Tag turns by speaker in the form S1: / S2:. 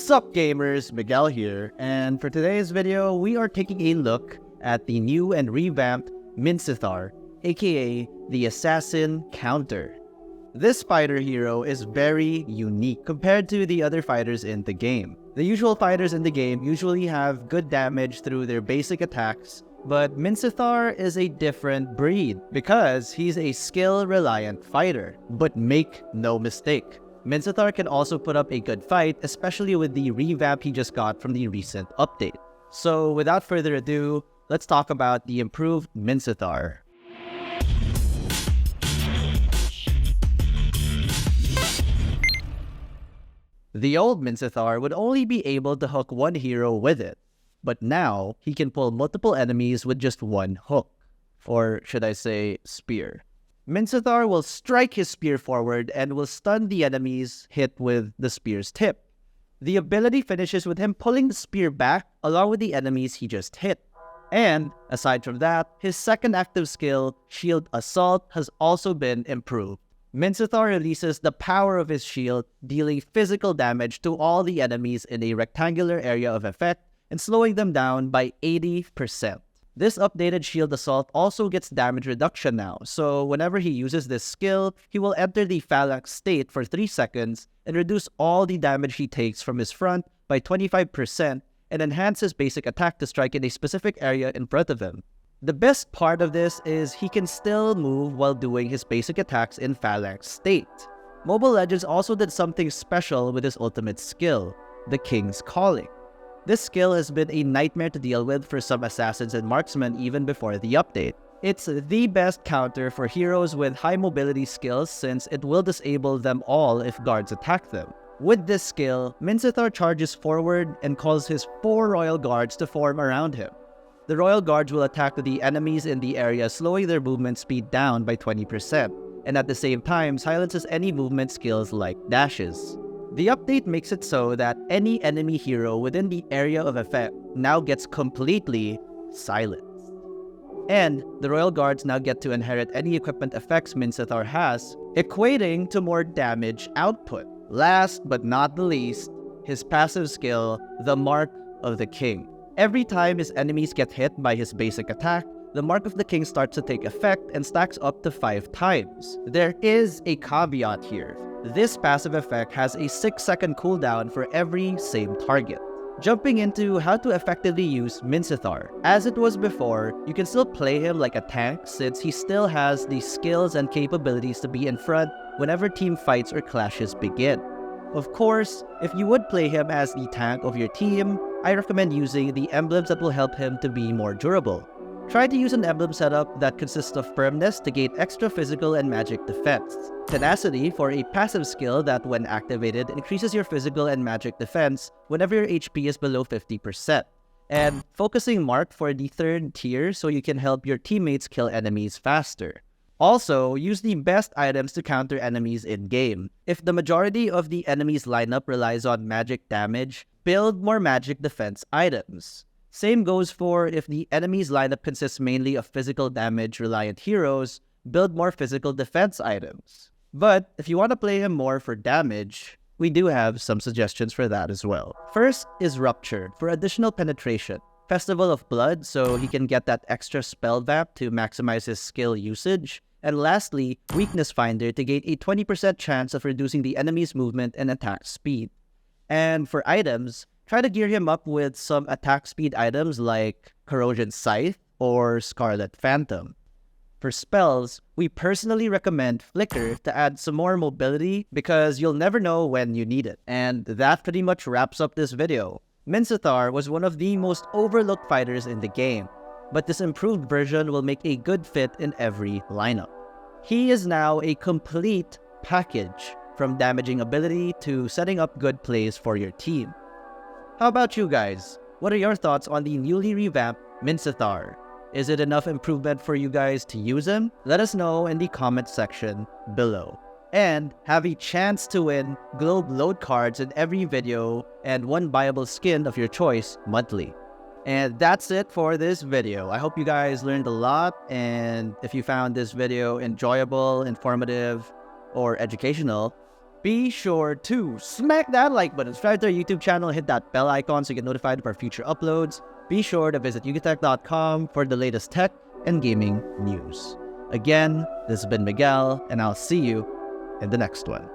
S1: Sup gamers, Miguel here, and for today's video, we are taking a look at the new and revamped Minsithar, aka the Assassin Counter. This fighter hero is very unique compared to the other fighters in the game. The usual fighters in the game usually have good damage through their basic attacks, but Minsithar is a different breed because he's a skill-reliant fighter. But make no mistake, Minsithar can also put up a good fight, especially with the revamp he just got from the recent update. So without further ado, let's talk about the improved Minsithar. The old Minsithar would only be able to hook one hero with it, but now he can pull multiple enemies with just one hook, or should I say spear. Minsithar will strike his spear forward and will stun the enemies hit with the spear's tip. The ability finishes with him pulling the spear back along with the enemies he just hit. And, aside from that, his second active skill, Shield Assault, has also been improved. Minsithar releases the power of his shield, dealing physical damage to all the enemies in a rectangular area of effect and slowing them down by 80%. This updated Shield Assault also gets damage reduction now, so whenever he uses this skill, he will enter the phalanx state for 3 seconds and reduce all the damage he takes from his front by 25% and enhance his basic attack to strike in a specific area in front of him. The best part of this is he can still move while doing his basic attacks in phalanx state. Mobile Legends also did something special with his ultimate skill, the King's Calling. This skill has been a nightmare to deal with for some assassins and marksmen even before the update. It's the best counter for heroes with high mobility skills since it will disable them all if guards attack them. With this skill, Minsithar charges forward and calls his 4 royal guards to form around him. The royal guards will attack the enemies in the area, slowing their movement speed down by 20%, and at the same time silences any movement skills like dashes. The update makes it so that any enemy hero within the area of effect now gets completely silenced. And the royal guards now get to inherit any equipment effects Minsithar has, equating to more damage output. Last but not the least, his passive skill, the Mark of the King. Every time his enemies get hit by his basic attack, the Mark of the King starts to take effect and stacks up to 5 times. There is a caveat here. This passive effect has a 6-second cooldown for every same target. Jumping into how to effectively use Minsithar. As it was before, you can still play him like a tank since he still has the skills and capabilities to be in front whenever team fights or clashes begin. Of course, if you would play him as the tank of your team, I recommend using the emblems that will help him to be more durable. Try to use an emblem setup that consists of Firmness to gain extra physical and magic defense, Tenacity for a passive skill that when activated increases your physical and magic defense whenever your HP is below 50%, and Focusing Mark for the 3rd tier so you can help your teammates kill enemies faster. Also, use the best items to counter enemies in-game. If the majority of the enemy's lineup relies on magic damage, build more magic defense items. Same goes for if the enemy's lineup consists mainly of physical damage-reliant heroes, build more physical defense items. But if you want to play him more for damage, we do have some suggestions for that as well. First is Rupture for additional penetration. Festival of Blood so he can get that extra spell vamp to maximize his skill usage. And lastly, Weakness Finder to gain a 20% chance of reducing the enemy's movement and attack speed. And for items, try to gear him up with some attack speed items like Corrosion Scythe or Scarlet Phantom. For spells, we personally recommend Flicker to add some more mobility because you'll never know when you need it. And that pretty much wraps up this video. Minsithar was one of the most overlooked fighters in the game, but this improved version will make a good fit in every lineup. He is now a complete package, from damaging ability to setting up good plays for your team. How about you guys? What are your thoughts on the newly revamped Minsithar? Is it enough improvement for you guys to use him? Let us know in the comment section below. And have a chance to win Globe Load cards in every video and one buyable skin of your choice monthly. And that's it for this video. I hope you guys learned a lot, and if you found this video enjoyable, informative, or educational, Be sure to smack that like button, subscribe to our YouTube channel, hit that bell icon so you get notified of our future uploads. Be sure to visit yugitech.com for the latest tech and gaming news. Again, this has been Miguel, and I'll see you in the next one.